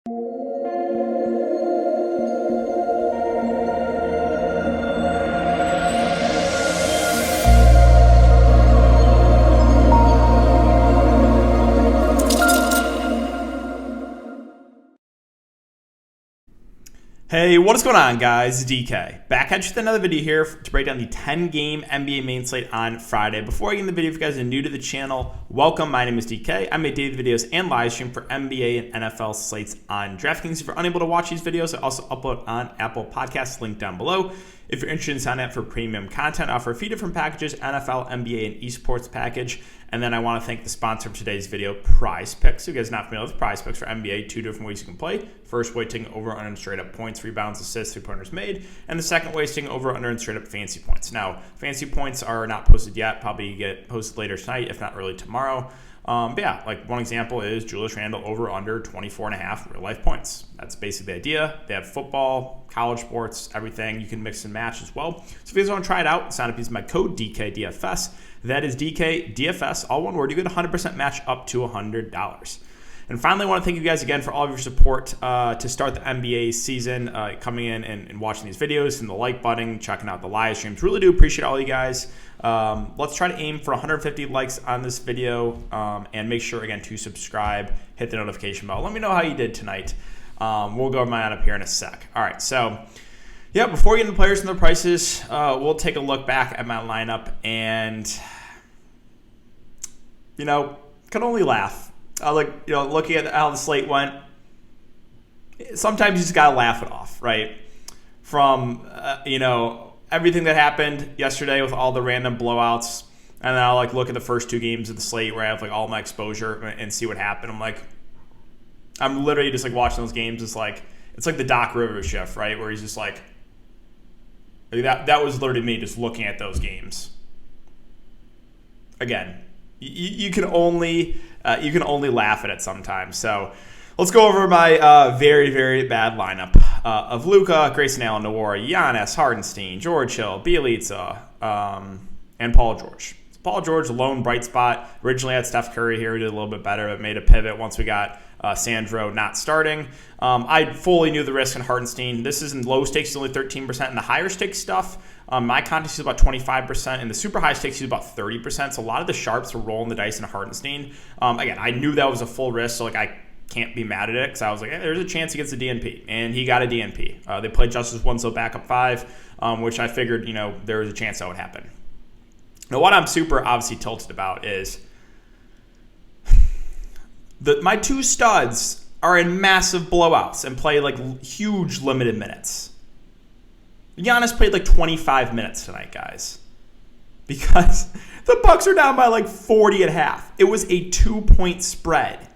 Hey, what is going on, guys? DK. Back at you with another video here to break down the 10-game NBA main slate on Friday. Before I get in the video, if you guys are new to the channel, welcome. My name is DK. I make daily videos and live stream for NBA and NFL slates on Draftkings. If you're unable to watch these videos, I also upload on Apple Podcasts, link down below. If you're interested in signing up for premium content, I offer a few different packages, NFL, NBA, and esports package. And then I want to thank the sponsor of today's video, Prize Picks. So you guys are not familiar with Prize Picks for NBA, two different ways you can play. First way, taking over under and straight up points, rebounds, assists, three-pointers made. And the second way is taking over under and straight up fantasy points. Now, fantasy points are not posted yet. Probably get posted later tonight, if not early tomorrow. But yeah, like one example is Julius Randle over under 24.5 real life points. That's basically the idea. They have football, college sports, everything. You can mix and match as well. So if you guys want to try it out, sign up using my code DKDFS. That is DKDFS, all one word. You get 100% match up to $100. And finally, I want to thank you guys again for all of your support to start the NBA season, coming in and watching these videos, and the like button, checking out the live streams. Really do appreciate all you guys. Let's try to aim for 150 likes on this video, and make sure, again, to subscribe, hit the notification bell. Let me know how you did tonight. We'll go over my lineup here in a sec. All right, so yeah, before we get into players and their prices, we'll take a look back at my lineup and, can only laugh. Looking at how the slate went, sometimes you just got to laugh it off, right? From, everything that happened yesterday with all the random blowouts, and then I'll look at the first two games of the slate where I have all my exposure and see what happened. I'm literally just watching those games. It's like the Doc Rivers shift, right? Where he's just that was literally me just looking at those games. Again, you can only laugh at it sometimes. So let's go over my very, very bad lineup of Luka, Grayson Allen, Nwora, Giannis, Hardenstein, George Hill, Bjelica, and Paul George. So Paul George, a lone bright spot. Originally had Steph Curry here, who did a little bit better, but made a pivot once we got Sandro not starting. I fully knew the risk in Hardenstein. This is in low stakes, he's only 13%. In the higher stakes stuff, my contest is about 25%. In the super high stakes, he's about 30%. So a lot of the sharps were rolling the dice in Hardenstein. Again, I knew that was a full risk, so I can't be mad at it, because I was hey, there's a chance he gets a DNP, and he got a DNP. They played Justice Winslow backup 5, which I figured there was a chance that would happen. Now, what I'm super obviously tilted about is my two studs are in massive blowouts and play huge limited minutes. Giannis played 25 minutes tonight, guys, because the Bucks are down by 40 at half. It was a 2-point spread.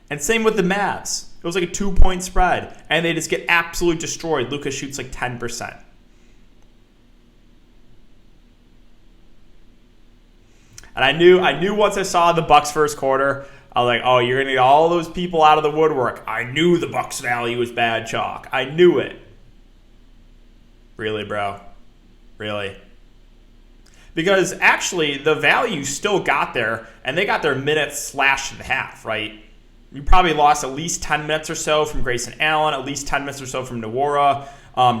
And same with the Mavs. It was a 2-point spread, and they just get absolutely destroyed. Luka shoots 10%. And I knew once I saw the Bucks first quarter, I was oh, you're going to get all those people out of the woodwork. I knew the Bucks value was bad chalk. I knew it. Really, bro? Really? Because actually, the value still got there, and they got their minutes slashed in half, right? You probably lost at least 10 minutes or so from Grayson Allen, at least 10 minutes or so from Nwora.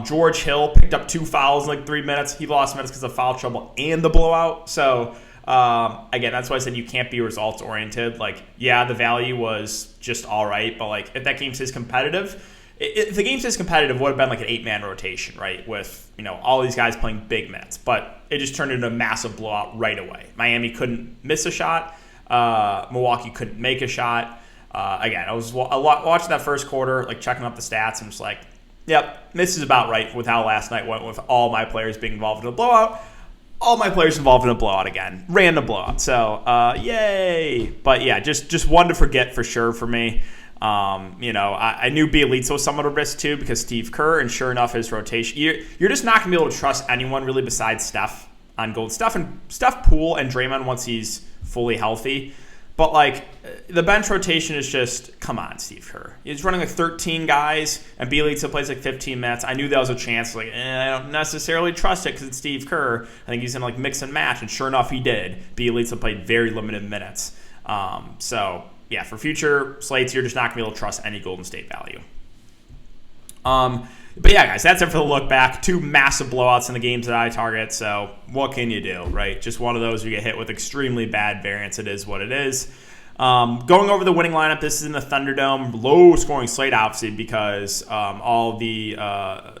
George Hill picked up 2 fouls in 3 minutes. He lost minutes because of foul trouble and the blowout. So, again, that's why I said you can't be results-oriented. Yeah, the value was just all right, but, if that game stays competitive, if the game stays competitive, it would have been an 8-man rotation, right, with, all these guys playing big minutes. But it just turned into a massive blowout right away. Miami couldn't miss a shot. Milwaukee couldn't make a shot. Again, I was watching that first quarter, checking up the stats, and just yep, this is about right with how last night went with all my players being involved in a blowout. All my players involved in a blowout again. Random blowout. So, yay. But, yeah, just one to forget for sure for me. I knew Bjelica was somewhat a risk, too, because Steve Kerr, and sure enough, his rotation. You're just not going to be able to trust anyone really besides Steph on gold. Steph Poole and Draymond once he's fully healthy. But, the bench rotation is just, come on, Steve Kerr. He's running 13 guys, and Bjelica plays 15 minutes. I knew that was a chance. I don't necessarily trust it because it's Steve Kerr. I think he's going to mix and match, and sure enough, he did. Bjelica played very limited minutes. So, yeah, for future slates, you're just not going to be able to trust any Golden State value. But yeah, guys, that's it for the look back. 2 massive blowouts in the games that I target. So what can you do, right? Just one of those you get hit with extremely bad variance. It is what it is. Going over the winning lineup, this is in the Thunderdome. Low scoring slate, obviously, because all the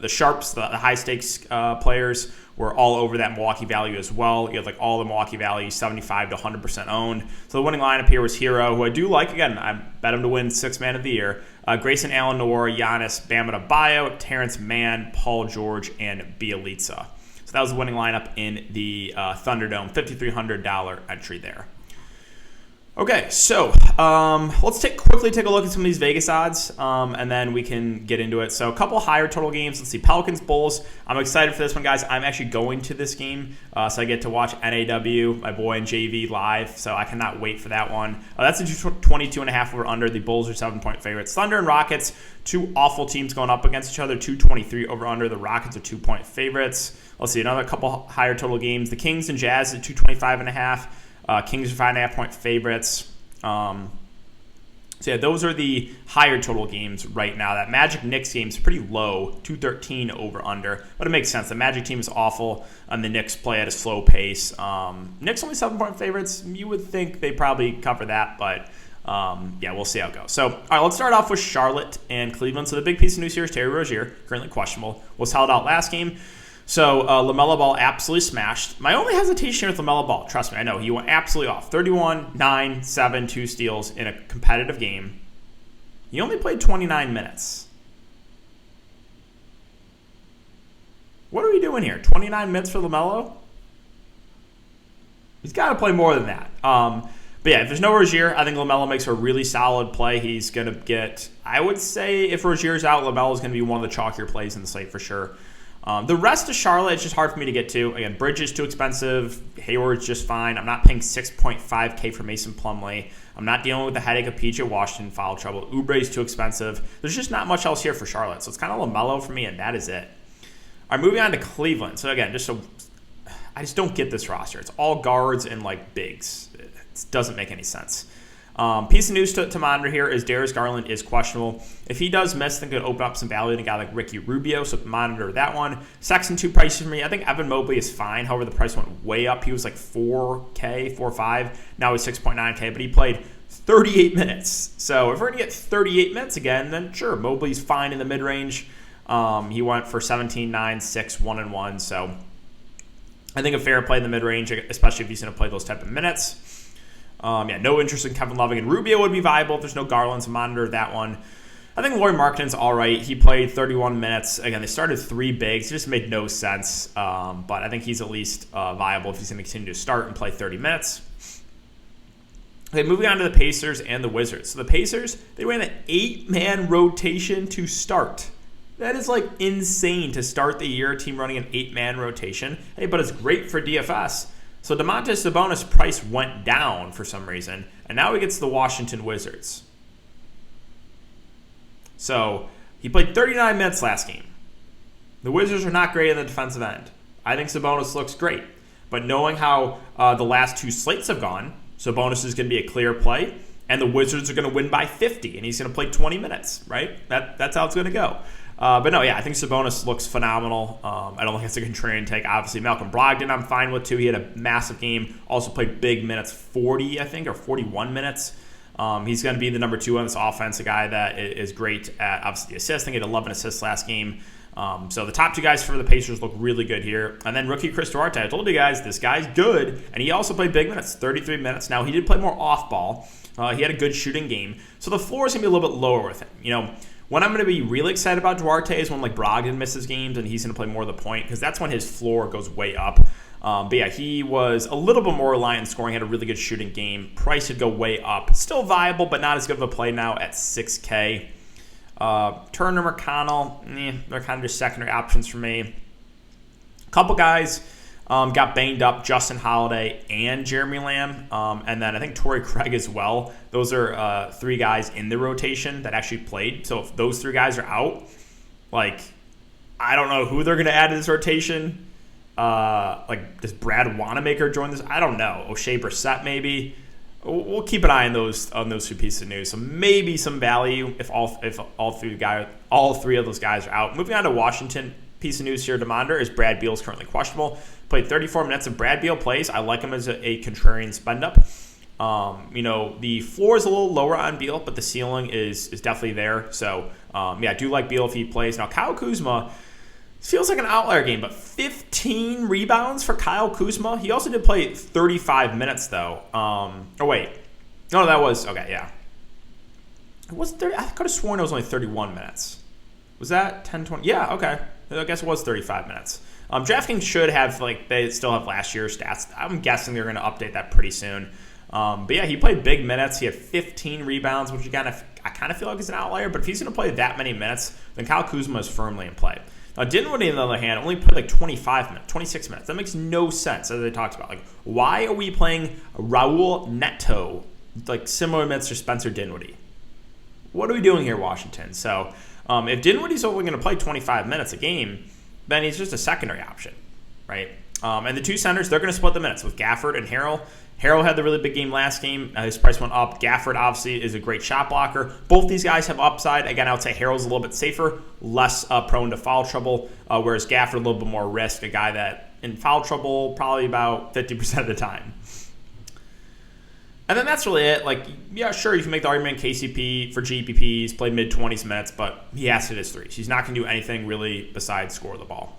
sharps, the high stakes players were all over that Milwaukee value as well. You had like all the Milwaukee value 75 to 100% owned. So the winning lineup here was Hero, who I do like. Again, I bet him to win 6th man of the year. Grayson Allen, Noor, Giannis, Bam Adebayo, Terrence Mann, Paul George, and Bielitsa. So that was the winning lineup in the Thunderdome. $5,300 entry there. Okay, so let's quickly take a look at some of these Vegas odds, and then we can get into it. So a couple higher total games. Let's see, Pelicans, Bulls. I'm excited for this one, guys. I'm actually going to this game, so I get to watch NAW, my boy and JV live, so I cannot wait for that one. That's a 22.5 over under. The Bulls are 7-point favorites. Thunder and Rockets, 2 awful teams going up against each other, 223 over under. The Rockets are 2-point favorites. Let's see, another couple higher total games. The Kings and Jazz at 225.5. Kings are 5.5-point favorites. So yeah, those are the higher total games right now. That Magic Knicks game is pretty low, 213 over under, but it makes sense. The Magic team is awful, and the Knicks play at a slow pace. Knicks only 7-point favorites. You would think they probably cover that, but yeah, we'll see how it goes. So, all right, let's start off with Charlotte and Cleveland. So the big piece of news here is Terry Rozier, currently questionable, was held out last game. So LaMelo Ball absolutely smashed. My only hesitation with LaMelo Ball, trust me, I know, he went absolutely off. 31, 9, 7, 2 steals in a competitive game. He only played 29 minutes. What are we doing here? 29 minutes for LaMelo? He's got to play more than that. But yeah, if there's no Rozier, I think LaMelo makes a really solid play. He's going to get, I would say if Rozier's out, LaMelo is going to be one of the chalkier plays in the slate for sure. The rest of Charlotte, it's just hard for me to get to. Again, Bridge is too expensive. Hayward's just fine. I'm not paying $6.5K for Mason Plumlee. I'm not dealing with the headache of PJ Washington foul trouble. Oubre is too expensive. There's just not much else here for Charlotte. So it's kind of LaMelo for me, and that is it. All right, moving on to Cleveland. So again, I just don't get this roster. It's all guards and like bigs. It doesn't make any sense. Piece of news to monitor here is Darius Garland is questionable. If he does miss, I think it could open up some value in a guy like Ricky Rubio, so monitor that one. Sexton, 2 prices for me. I think Evan Mobley is fine. However, the price went way up. He was like 4K, 4.5. Now he's 6.9K, but he played 38 minutes. So if we're going to get 38 minutes again, then sure, Mobley's fine in the mid-range. He went for 17, 9, 6, 1, and 1. So I think a fair play in the mid-range, especially if he's going to play those type of minutes. Yeah, no interest in Kevin Love. And Rubio would be viable if there's no Garland, to monitor that one. I think Lauri Markkanen's all right. He played 31 minutes. Again, they started 3 bigs. It just made no sense. But I think he's at least viable if he's going to continue to start and play 30 minutes. Okay, moving on to the Pacers and the Wizards. So the Pacers, they ran an 8-man rotation to start. That is like insane to start the year, a team running an 8-man rotation. Hey, but it's great for DFS. So Domantas Sabonis' price went down for some reason, and now he gets the Washington Wizards. So he played 39 minutes last game. The Wizards are not great in the defensive end. I think Sabonis looks great, but knowing how the last 2 slates have gone, Sabonis is going to be a clear play, and the Wizards are going to win by 50, and he's going to play 20 minutes, right? That's how it's going to go. But no, yeah, I think Sabonis looks phenomenal. I don't think it's a contrarian take. Obviously, Malcolm Brogdon I'm fine with, too. He had a massive game. Also played big minutes, 40, I think, or 41 minutes. He's going to be the number 2 on this offense, a guy that is great at, obviously, the assists. I think he had 11 assists last game. So the top 2 guys for the Pacers look really good here. And then rookie Chris Duarte. I told you guys, this guy's good. And he also played big minutes, 33 minutes. Now, he did play more off-ball. He had a good shooting game. So the floor is going to be a little bit lower with him. You know, when I'm going to be really excited about Duarte is when like Brogdon misses games and he's going to play more of the point, because that's when his floor goes way up. But yeah, he was a little bit more reliant on scoring, had a really good shooting game. Price would go way up. Still viable, but not as good of a play now at 6K. Turner, McConnell, they're kind of just secondary options for me. A couple guys got banged up, Justin Holiday and Jeremy Lamb. And then I think Torrey Craig as well. Those are 3 guys in the rotation that actually played. So if those 3 guys are out, like, I don't know who they're going to add to this rotation. Like, does Brad Wanamaker join this? I don't know. O'Shea Brissett maybe. we'll keep an eye on those two pieces of news. So maybe some value if all three of those guys are out. Moving on to Washington, piece of news here, Demonder, is Brad Beal is currently questionable. Played 34 minutes. If Brad Beal plays, I like him as a contrarian spend up. The floor is a little lower on Beal, but the ceiling is definitely there. So, I do like Beal if he plays. Now, Kyle Kuzma feels like an outlier game, but 15 rebounds for Kyle Kuzma. He also did play 35 minutes, though. It was 30. I could have sworn it was only 31 minutes. Was that 10, 20? Yeah, okay. I guess it was 35 minutes. Draftkings should have, they still have last year's stats. I'm guessing they're going to update that pretty soon. He played big minutes. He had 15 rebounds, which I kind of feel like is an outlier. But if he's going to play that many minutes, then Kyle Kuzma is firmly in play. Now, Dinwiddie, on the other hand, only played 25 minutes, 26 minutes. That makes no sense, as they talked about. Why are we playing Raul Neto, similar minutes to Spencer Dinwiddie? What are we doing here, Washington? So, if Dinwiddie's only going to play 25 minutes a game, then he's just a secondary option, right? And the two centers, they're going to split the minutes with Gafford and Harrell. Harrell had the really big game last game. His price went up. Gafford, obviously, is a great shot blocker. Both these guys have upside. Again, I would say Harrell's a little bit safer, less prone to foul trouble, whereas Gafford a little bit more risk, a guy that in foul trouble probably about 50% of the time. And then that's really it. Sure, you can make the argument KCP for GPP. He's played mid-20s minutes, but he has to hit his threes. He's not going to do anything really besides score the ball.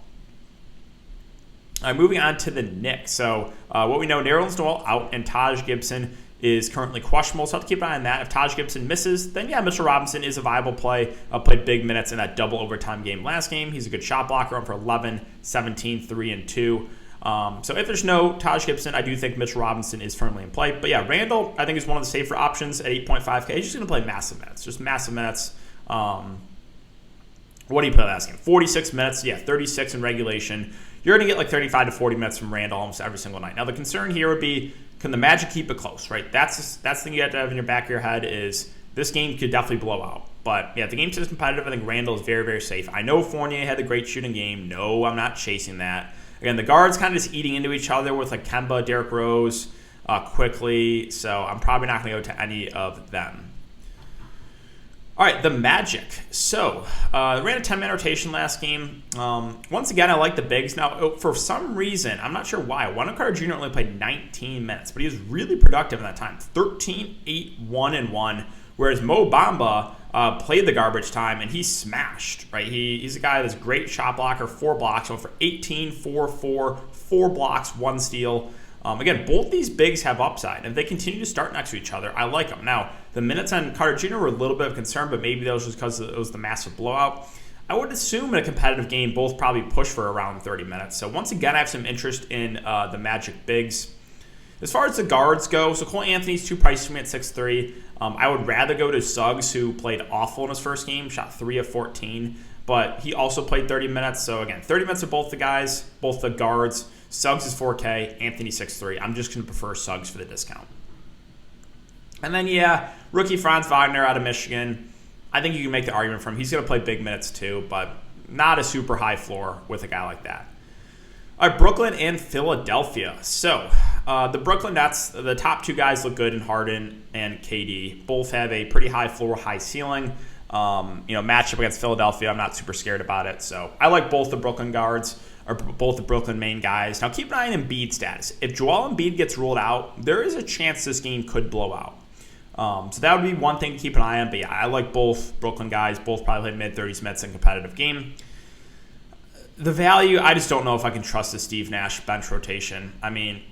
All right, moving on to the Knicks. So what we know, Nerlens Noel out and Taj Gibson is currently questionable. So have to keep an eye on that. If Taj Gibson misses, then Mitchell Robinson is a viable play. Played big minutes in that double overtime game last game. He's a good shot blocker, for 11, 17, 3, and 2. So if there's no Taj Gibson, I do think Mitchell Robinson is firmly in play. But Randall, I think, is one of the safer options at 8.5K. He's just going to play massive minutes. Just massive minutes. What do you play last game? 46 minutes. 36 in regulation. You're going to get 35 to 40 minutes from Randall almost every single night. Now, the concern here would be, can the Magic keep it close, right? That's the thing you have to have in your back of your head is this game could definitely blow out. But, if the game's just competitive, I think Randall is very, very safe. I know Fournier had the great shooting game. No, I'm not chasing that. Again, the guards kind of just eating into each other with Kemba, Derrick Rose, quickly. So I'm probably not going to go to any of them. All right, the Magic. So ran a 10-man rotation last game. Once again, I like the bigs. Now, for some reason, I'm not sure why, Wendell Carter Jr. only played 19 minutes, but he was really productive in that time. 13, 8, 1, and 1, whereas Mo Bamba played the garbage time, and he smashed, right? He's a guy that's a great shot blocker, 4 blocks, went for 18, 4, 4, 4 blocks, 1 steal. Again, both these bigs have upside, and if they continue to start next to each other, I like them. Now, the minutes on Carter Jr. were a little bit of concern, but maybe that was just because it was the massive blowout. I would assume in a competitive game, both probably push for around 30 minutes. So once again, I have some interest in the Magic bigs. As far as the guards go, so Cole Anthony's too pricey for me at 6'3". I would rather go to Suggs, who played awful in his first game, shot 3 of 14, but he also played 30 minutes. So again, 30 minutes of both the guys, both the guards. Suggs is 4K, Anthony 6'3". I'm just going to prefer Suggs for the discount. And then, rookie Franz Wagner out of Michigan. I think you can make the argument for him. He's going to play big minutes too, but not a super high floor with a guy like that. All right, Brooklyn and Philadelphia. So the Brooklyn Nets, the top two guys look good in Harden and KD. Both have a pretty high floor, high ceiling. Matchup against Philadelphia, I'm not super scared about it. So I like both the Brooklyn guards, or both the Brooklyn main guys. Now keep an eye on Embiid's status. If Joel Embiid gets ruled out, there is a chance this game could blow out. So that would be one thing to keep an eye on. But I like both Brooklyn guys. Both probably played mid-30s minutes in competitive game. The value, I just don't know if I can trust the Steve Nash bench rotation. I mean,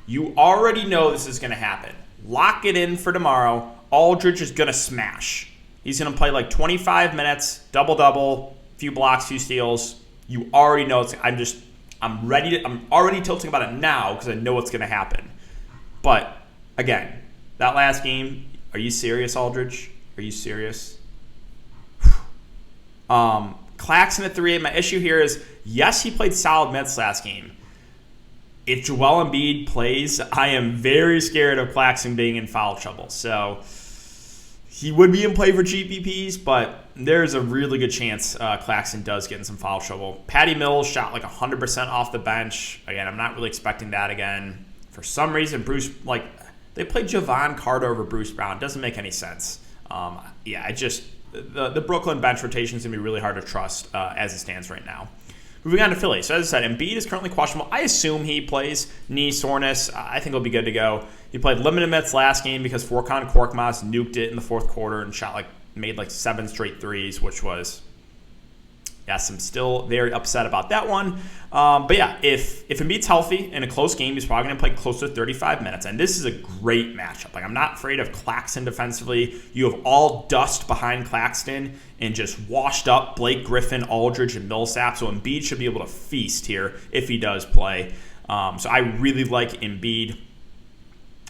you already know this is going to happen. Lock it in for tomorrow. Aldridge is going to smash. He's going to play 25 minutes, double-double, few blocks, few steals. You already know it's. I'm already tilting about it now because I know what's going to happen. But again, that last game, are you serious, Aldridge? Are you serious? Claxton at 3. My issue here is, yes, he played solid minutes last game. If Joel Embiid plays, I am very scared of Claxton being in foul trouble. So, he would be in play for GPPs, but there's a really good chance Claxton does get in some foul trouble. Patty Mills shot like 100% off the bench. Again, I'm not really expecting that again. For some reason, they played Javon Carter over Bruce Brown. It doesn't make any sense. The Brooklyn bench rotation is going to be really hard to trust as it stands right now. Moving on to Philly. So as I said, Embiid is currently questionable. I assume he plays knee soreness. I think he'll be good to go. He played limited minutes last game because Furkan Korkmaz nuked it in the fourth quarter and made 7 straight threes, which was, yes, I'm still very upset about that one. But yeah, if Embiid's healthy in a close game, he's probably going to play close to 35 minutes. And this is a great matchup. I'm not afraid of Claxton defensively. You have all dust behind Claxton and just washed up Blake Griffin, Aldridge, and Millsap. So Embiid should be able to feast here if he does play. So I really like Embiid.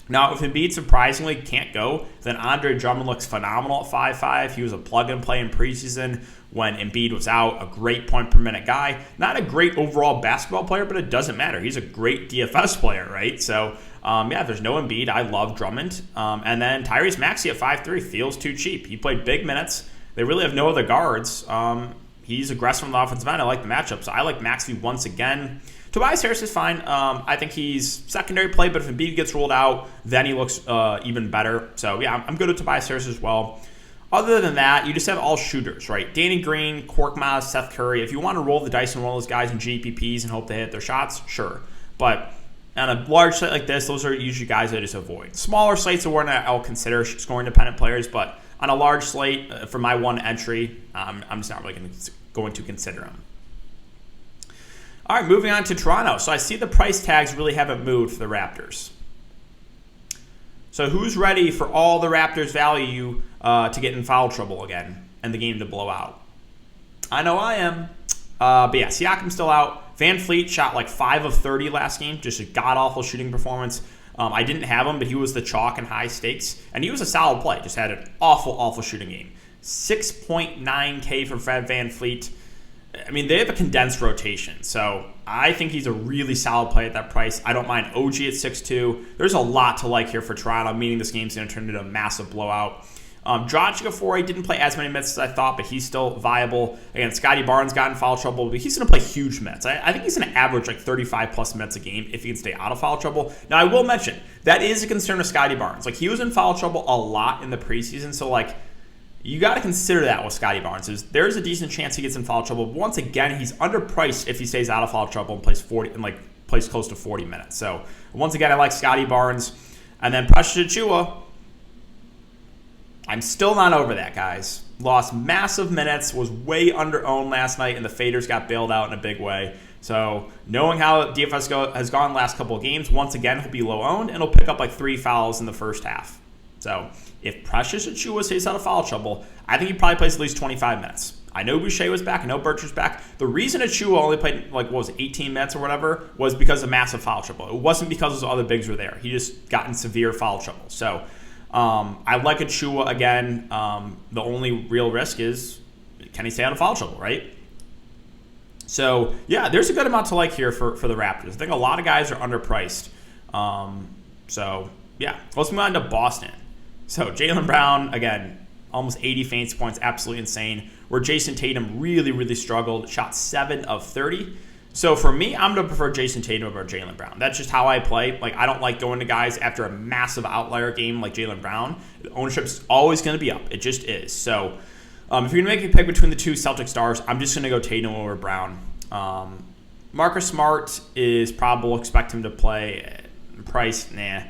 Now, if Embiid surprisingly can't go, then Andre Drummond looks phenomenal at 5'5". He was a plug-and-play in preseason when Embiid was out, a great point-per-minute guy. Not a great overall basketball player, but it doesn't matter. He's a great DFS player, right? So, if there's no Embiid, I love Drummond. And then Tyrese Maxey at 5'3" feels too cheap. He played big minutes. They really have no other guards. He's aggressive on the offensive end. I like the matchup, so I like Maxey once again. Tobias Harris is fine. I think he's secondary play, but if Embiid gets ruled out, then he looks even better. So, yeah, I'm good with Tobias Harris as well. Other than that, you just have all shooters, right? Danny Green, Korkmaz, Seth Curry. If you want to roll the dice and roll those guys in GPPs and hope they hit their shots, sure. But on a large slate like this, those are usually guys I just avoid. Smaller slates are where I'll consider scoring-dependent players, but on a large slate, for my one entry, I'm just not really going to consider them. All right, moving on to Toronto. So I see the price tags really haven't moved for the Raptors. So who's ready for all the Raptors' value to get in foul trouble again and the game to blow out? I know I am. But yeah, Siakam's still out. Van Fleet shot 5 of 30 last game. Just a god-awful shooting performance. I didn't have him, but he was the chalk in high stakes. And he was a solid play. Just had an awful, awful shooting game. 6.9K for Fred Van Fleet. I mean, they have a condensed rotation, so I think he's a really solid play at that price. I don't mind OG at 6'2". There's a lot to like here for Toronto, meaning this game's going to turn into a massive blowout. Dragic at 4, he didn't play as many minutes as I thought, but he's still viable. Again, Scotty Barnes got in foul trouble, but he's going to play huge minutes. I think he's going to average 35-plus minutes a game if he can stay out of foul trouble. Now, I will mention, that is a concern with Scotty Barnes. He was in foul trouble a lot in the preseason, so you got to consider that with Scotty Barnes. There's a decent chance he gets in foul trouble. But once again, he's underpriced if he stays out of foul trouble and plays close to 40 minutes. So once again, I like Scotty Barnes. And then Precious Achiuwa, I'm still not over that, guys. Lost massive minutes, was way under-owned last night, and the Faders got bailed out in a big way. So knowing how DFS has gone the last couple of games, once again, he'll be low-owned, and he'll pick up 3 fouls in the first half. So if Precious Achiuwa stays out of foul trouble, I think he probably plays at least 25 minutes. I know Boucher was back. I know Birch was back. The reason Achiuwa only played 18 minutes or whatever was because of massive foul trouble. It wasn't because his other bigs were there. He just got in severe foul trouble. So I like Achiuwa again. The only real risk is, can he stay out of foul trouble, right? So, yeah, there's a good amount to like here for the Raptors. I think a lot of guys are underpriced. So, yeah, let's move on to Boston. So Jaylen Brown, again, almost 80 fantasy points, absolutely insane. Where Jason Tatum really, really struggled, shot 7 of 30. So for me, I'm going to prefer Jason Tatum over Jaylen Brown. That's just how I play. I don't like going to guys after a massive outlier game like Jaylen Brown. The ownership's always going to be up. It just is. So if you're going to make a pick between the two Celtic stars, I'm just going to go Tatum over Brown. Marcus Smart is probable. Expect him to play. Price, nah.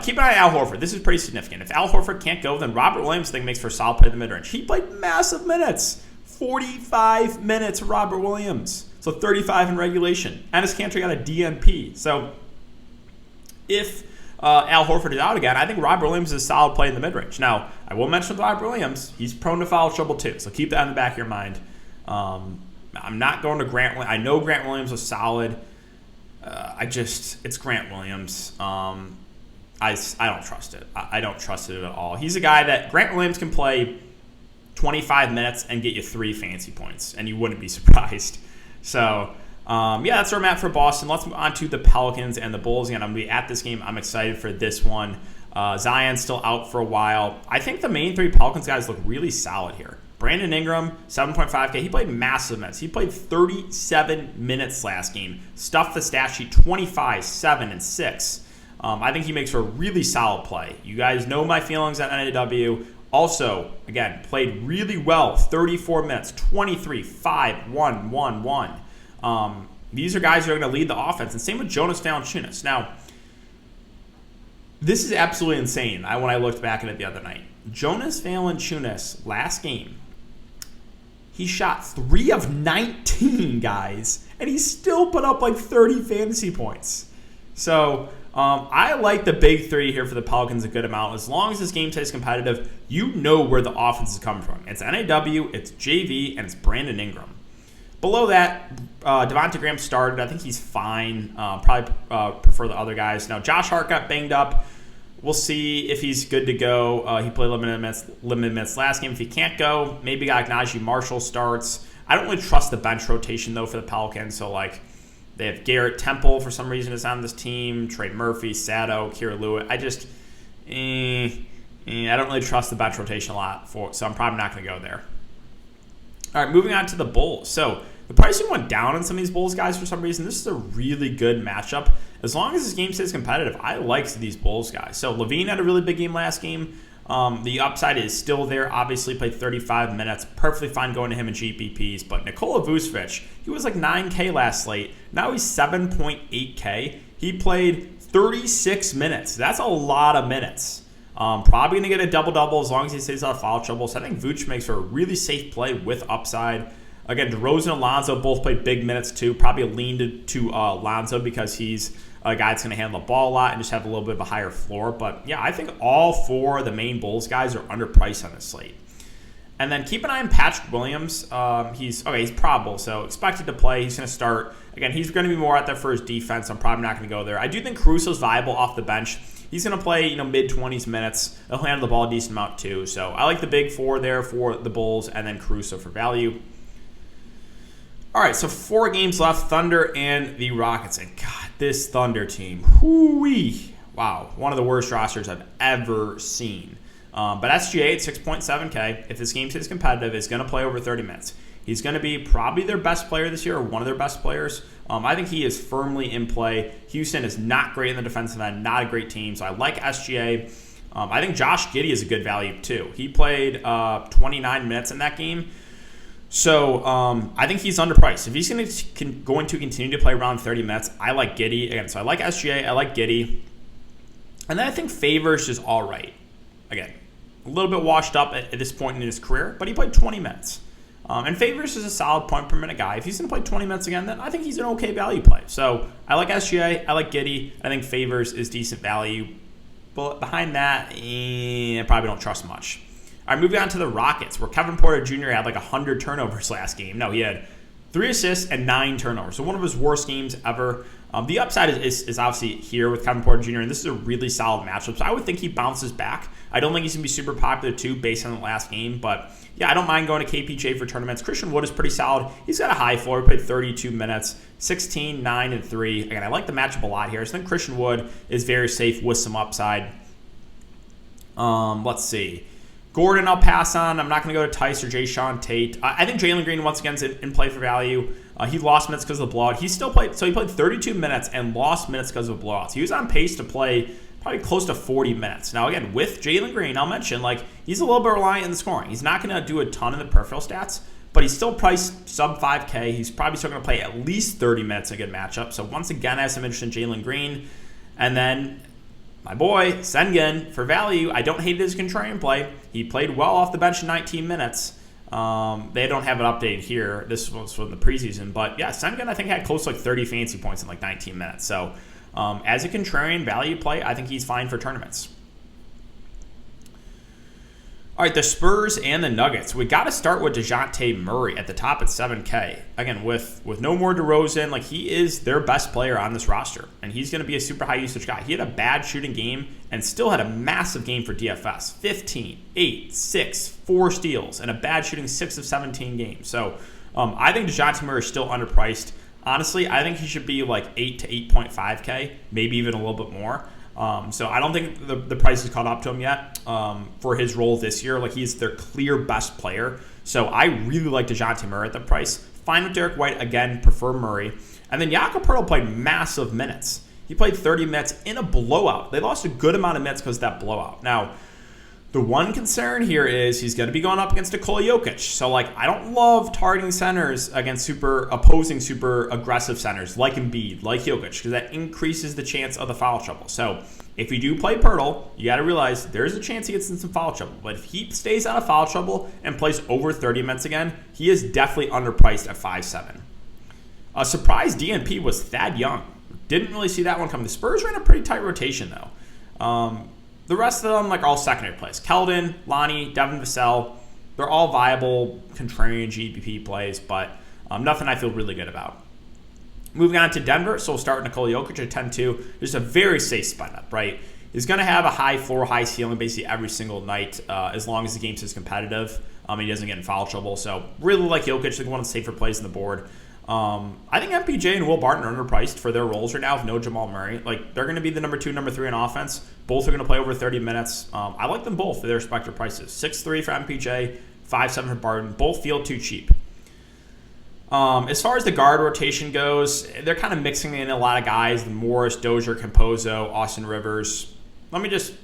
Keep an eye on Al Horford. This is pretty significant. If Al Horford can't go, then Robert Williams, I think, makes for a solid play in the mid-range. He played massive minutes. 45 minutes, Robert Williams. So 35 in regulation. Enes Kanter got a DNP. So if Al Horford is out again, I think Robert Williams is a solid play in the mid-range. Now, I will mention with Robert Williams, he's prone to foul trouble too. So keep that in the back of your mind. I'm not going to Grant Williams. I know Grant Williams was solid. It's Grant Williams. I don't trust it. I don't trust it at all. He's a guy that Grant Williams can play 25 minutes and get you 3 fantasy points, and you wouldn't be surprised. So, that's where I'm at for Boston. Let's move on to the Pelicans and the Bulls. Again, I'm going to be at this game. I'm excited for this one. Zion's still out for a while. I think the main three Pelicans guys look really solid here. Brandon Ingram, 7.5K. He played massive minutes. He played 37 minutes last game. Stuffed the stat sheet 25, 7, and 6. I think he makes for a really solid play. You guys know my feelings on NAW. Also, again, played really well. 34 minutes, 23, 5, 1, 1, 1. These are guys who are going to lead the offense. And same with Jonas Valanciunas. Now, this is absolutely insane when I looked back at it the other night. Jonas Valanciunas, last game, he shot 3 of 19, guys, and he still put up like 30 fantasy points. So I like the big three here for the Pelicans a good amount. As long as this game stays competitive, you know where the offense is coming from. It's NAW, it's JV, and it's Brandon Ingram. Below that, Devontae Graham started. I think he's fine. Probably prefer the other guys. Now, Josh Hart got banged up. We'll see if he's good to go. He played limited minutes last game. If he can't go, maybe Najee Marshall starts. I don't really trust the bench rotation, though, for the Pelicans. So, they have Garrett Temple, for some reason, is on this team. Trey Murphy, Sato, Kira Lewis. I just, I don't really trust the bench rotation a lot, so I'm probably not going to go there. All right, moving on to the Bulls. So the pricing went down on some of these Bulls guys for some reason. This is a really good matchup. As long as this game stays competitive, I like these Bulls guys. So Levine had a really big game last game. The upside is still there. Obviously played 35 minutes. Perfectly fine going to him in GPPs. But Nikola Vucevic, he was like 9K last slate. Now he's 7.8K. He played 36 minutes. That's a lot of minutes. Probably going to get a double-double as long as he stays out of foul trouble. So I think Vooch makes for a really safe play with upside. Again, DeRozan and Lonzo both played big minutes too. Probably leaned to Lonzo because he's a guy that's going to handle the ball a lot and just have a little bit of a higher floor. But yeah, I think all four of the main Bulls guys are underpriced on this slate. And then keep an eye on Patrick Williams. He's probable, so expected to play. He's going to start. Again, he's going to be more out there for his defense. I'm probably not going to go there. I do think Caruso's viable off the bench. He's going to play, mid-20s minutes. He'll handle the ball a decent amount too. So I like the big four there for the Bulls, and then Caruso for value. All right, so 4 games left, Thunder and the Rockets. And God, this Thunder team, whoo-wee. Wow, one of the worst rosters I've ever seen. But SGA at 6.7K, if this game stays competitive, is going to play over 30 minutes. He's going to be probably their best player this year, or one of their best players. I think he is firmly in play. Houston is not great in the defensive end, not a great team, so I like SGA. I think Josh Giddey is a good value too. He played 29 minutes in that game. So I think he's underpriced. If he's going to continue to play around 30 minutes, I like Giddey. Again, so I like SGA, I like Giddey. And then I think Favors is all right. Again, a little bit washed up at this point in his career, but he played 20 minutes. And Favors is a solid point per minute guy. If he's going to play 20 minutes again, then I think he's an okay value play. So I like SGA, I like Giddey. I think Favors is decent value. But behind that, I probably don't trust much. All right, moving on to the Rockets, where Kevin Porter Jr. had like 100 turnovers last game. No, he had 3 assists and 9 turnovers. So one of his worst games ever. The upside is obviously here with Kevin Porter Jr., and this is a really solid matchup. So I would think he bounces back. I don't think he's going to be super popular, too, based on the last game. But, yeah, I don't mind going to KPJ for tournaments. Christian Wood is pretty solid. He's got a high floor. He played 32 minutes, 16, 9, and 3. Again, I like the matchup a lot here. So I think Christian Wood is very safe with some upside. Let's see. Gordon, I'll pass on. I'm not going to go to Tice or Jayshawn Tate. I think Jalen Green, once again, is in play for value. He lost minutes because of the blowout. He still played, so he played 32 minutes and lost minutes because of blowouts. He was on pace to play probably close to 40 minutes. Now, again, with Jalen Green, I'll mention, he's a little bit reliant in the scoring. He's not going to do a ton in the peripheral stats, but he's still priced sub 5K. He's probably still going to play at least 30 minutes in a good matchup. So, once again, I have some interest in Jalen Green. And then my boy, Sengun, for value. I don't hate his contrarian play. He played well off the bench in 19 minutes. They don't have it updated here. This was from the preseason. But, yeah, Sengun, I think, had close to 30 fantasy points in 19 minutes. So, as a contrarian value play, I think he's fine for tournaments. All right, the Spurs and the Nuggets. We got to start with DeJounte Murray at the top at 7K. Again, with no more DeRozan, he is their best player on this roster, and he's going to be a super high usage guy. He had a bad shooting game and still had a massive game for DFS. 15, 8, 6, 4 steals, and a bad shooting 6 of 17 games. So I think DeJounte Murray is still underpriced. Honestly, I think he should be 8 to 8.5K, maybe even a little bit more. So I don't think the price has caught up to him yet for his role this year. Like, he's their clear best player. So I really like DeJounte Murray at the price. Fine with Derek White. Again, prefer Murray. And then Jakob Poeltl played massive minutes. He played 30 minutes in a blowout. They lost a good amount of minutes because of that blowout. Now, the one concern here is he's going to be going up against Nikola Jokic. So, like, I don't love targeting centers against opposing super aggressive centers like Embiid, like Jokic, because that increases the chance of the foul trouble. So, if you do play Poeltl, you got to realize there's a chance he gets in some foul trouble. But if he stays out of foul trouble and plays over 30 minutes again, he is definitely underpriced at 5.7. A surprise DNP was Thad Young. Didn't really see that one coming. The Spurs ran a pretty tight rotation, though. The rest of them, like, all secondary plays. Keldon, Lonnie, Devin Vassell, they're all viable contrarian GPP plays, but nothing I feel really good about. Moving on to Denver, so we'll start with Nikola Jokic at 10-2. Just a very safe spot up, right? He's going to have a high floor, high ceiling basically every single night as long as the game stays competitive. He doesn't get in foul trouble. So really like Jokic, like one of the safer plays on the board. I think MPJ and Will Barton are underpriced for their roles right now with no Jamal Murray. Like, they're going to be the number 2, number 3 in offense. Both are going to play over 30 minutes. I like them both for their respective prices. 6.3 for MPJ, 5.7 for Barton. Both feel too cheap. As far as the guard rotation goes, they're kind of mixing in a lot of guys. Morris, Dozier, Campozo, Austin Rivers. Let me just...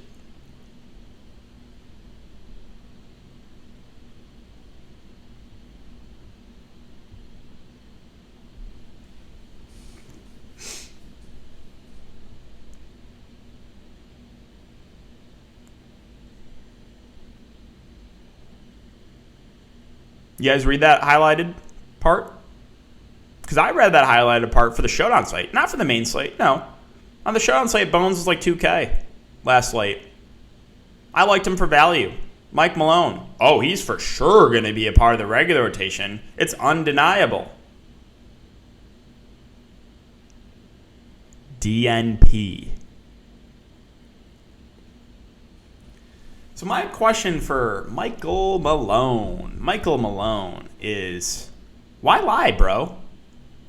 You guys read that highlighted part? Because I read that highlighted part for the Showdown slate, not for the main slate. No. On the Showdown slate, Bones was like 2K last slate. I liked him for value. Mike Malone. Oh, he's for sure going to be a part of the regular rotation. It's undeniable. DNP. So my question for Michael Malone is, why lie, bro?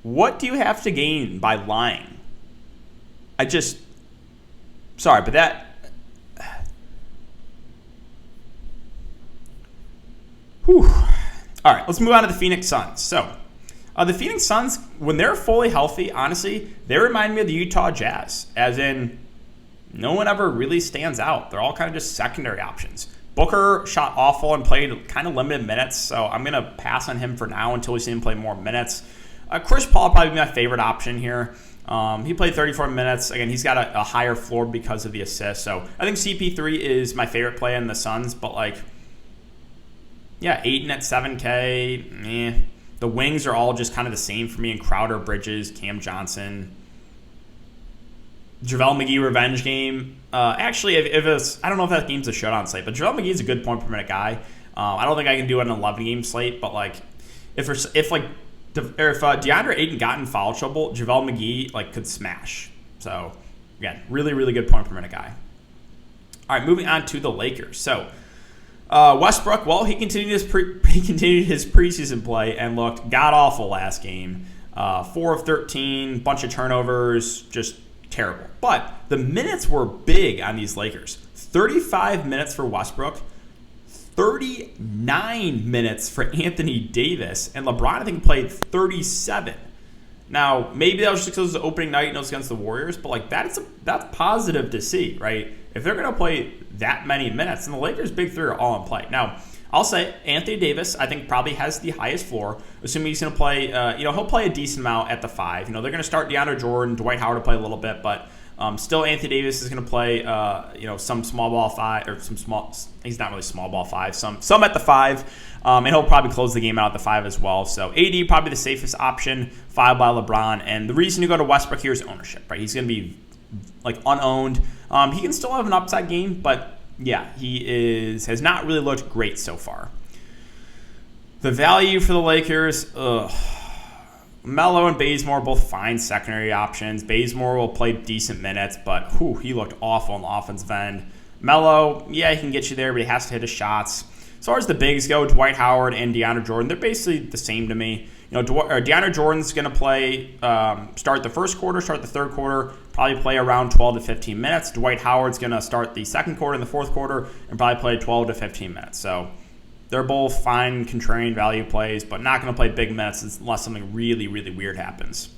What do you have to gain by lying? Sorry, but that... Whew. All right, let's move on to the Phoenix Suns. So, the Phoenix Suns, when they're fully healthy, honestly, they remind me of the Utah Jazz, as in... No one ever really stands out. They're all kind of just secondary options. Booker shot awful and played kind of limited minutes, so I'm going to pass on him for now until we see him play more minutes. Chris Paul probably be my favorite option here. He played 34 minutes. Again, he's got a higher floor because of the assist. So I think CP3 is my favorite play in the Suns, but like, yeah, 8 at 7K. The wings are all just kind of the same for me in Crowder, Bridges, Cam Johnson. JaVale McGee revenge game. Actually, if it's, I don't know if that game's a showdown slate, but JaVale McGee is a good point per minute guy. I don't think I can do it in an 11 game slate, but like if DeAndre Ayton got in foul trouble, JaVale McGee like could smash. So again, really, really good point per minute guy. All right, moving on to the Lakers. So Westbrook, well, he continued his preseason play and looked god awful last game. 4 of 13, bunch of turnovers, just terrible. But the minutes were big on these Lakers. 35 minutes for Westbrook, 39 minutes for Anthony Davis, and LeBron, I think, played 37. Now, maybe that was just because it was the opening night and it was against the Warriors, but like that's positive to see, right? If they're going to play that many minutes, then the Lakers' big three are all in play. Now, I'll say Anthony Davis, I think, probably has the highest floor, assuming he's going to play, he'll play a decent amount at the 5. They're going to start DeAndre Jordan, Dwight Howard to play a little bit, but still Anthony Davis is going to play, some small ball 5, or he's not really small ball 5, some at the 5, and he'll probably close the game out at the 5 as well. So AD probably the safest option, 5 by LeBron, and the reason you go to Westbrook here is ownership, right? He's going to be like unowned. He can still have an upside game, but yeah, he has not really looked great so far. The value for the Lakers, Melo and Bazemore both fine secondary options. Bazemore will play decent minutes, but he looked awful on the offensive end. Melo, yeah, he can get you there, but he has to hit his shots. As far as the bigs go, Dwight Howard and DeAndre Jordan, they're basically the same to me. DeAndre Jordan's going to play, start the first quarter, start the third quarter, probably play around 12 to 15 minutes. Dwight Howard's going to start the second quarter and the fourth quarter and probably play 12 to 15 minutes. So they're both fine contrarian value plays, but not going to play big minutes unless something really, really weird happens.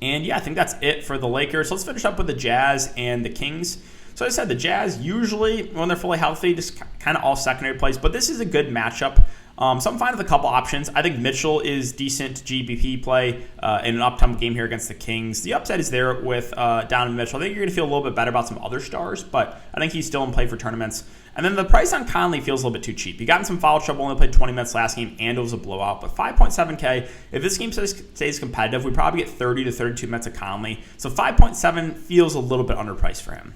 And yeah, I think that's it for the Lakers. So let's finish up with the Jazz and the Kings. So as I said, the Jazz usually, when they're fully healthy, just kind of all secondary plays. But this is a good matchup. So I'm fine with a couple options. I think Mitchell is decent GPP play in an upcoming game here against the Kings. The upside is there with Donovan Mitchell. I think you're going to feel a little bit better about some other stars, but I think he's still in play for tournaments. And then the price on Conley feels a little bit too cheap. He got in some foul trouble, only played 20 minutes last game, and it was a blowout. But 5.7K, if this game stays competitive, we probably get 30 to 32 minutes of Conley. So 5.7 feels a little bit underpriced for him.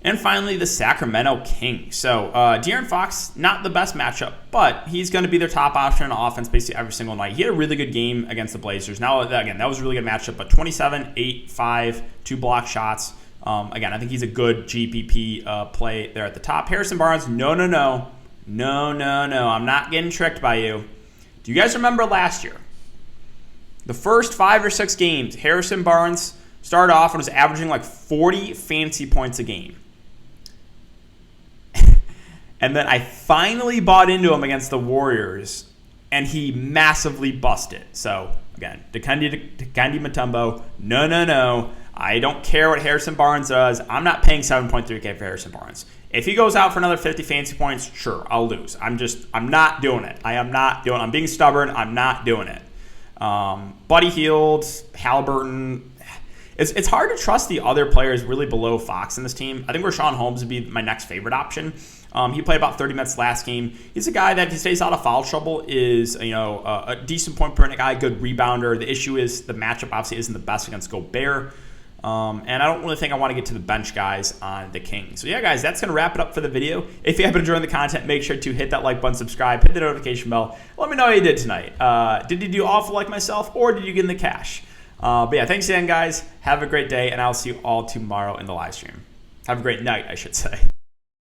And finally, the Sacramento Kings. So De'Aaron Fox, not the best matchup, but he's going to be their top option on offense basically every single night. He had a really good game against the Blazers. Now, again, that was a really good matchup, but 27, 8, 5, 2 block shots. Again, I think he's a good GPP play there at the top. Harrison Barnes, no. I'm not getting tricked by you. Do you guys remember last year? The first 5 or 6 games, Harrison Barnes started off and was averaging like 40 fantasy points a game. And then I finally bought into him against the Warriors, and he massively busted. So, again, Dikembe Mutombo, no. I don't care what Harrison Barnes does. I'm not paying 7.3K for Harrison Barnes. If he goes out for another 50 fantasy points, sure, I'll lose. I'm not doing it. I'm being stubborn. I'm not doing it. Buddy Hield, Halliburton. It's hard to trust the other players really below Fox in this team. I think Rashawn Holmes would be my next favorite option. He played about 30 minutes last game. He's a guy that, if he stays out of foul trouble, is a decent point per minute guy, good rebounder. The issue is the matchup obviously isn't the best against Gobert. And I don't really think I want to get to the bench guys on the Kings. So yeah, guys, that's going to wrap it up for the video. If you have been enjoying the content, make sure to hit that like button, subscribe, hit the notification bell. Let me know how you did tonight. Did you do awful like myself, or did you get in the cash? But yeah, thanks again, guys. Have a great day, and I'll see you all tomorrow in the live stream. Have a great night, I should say.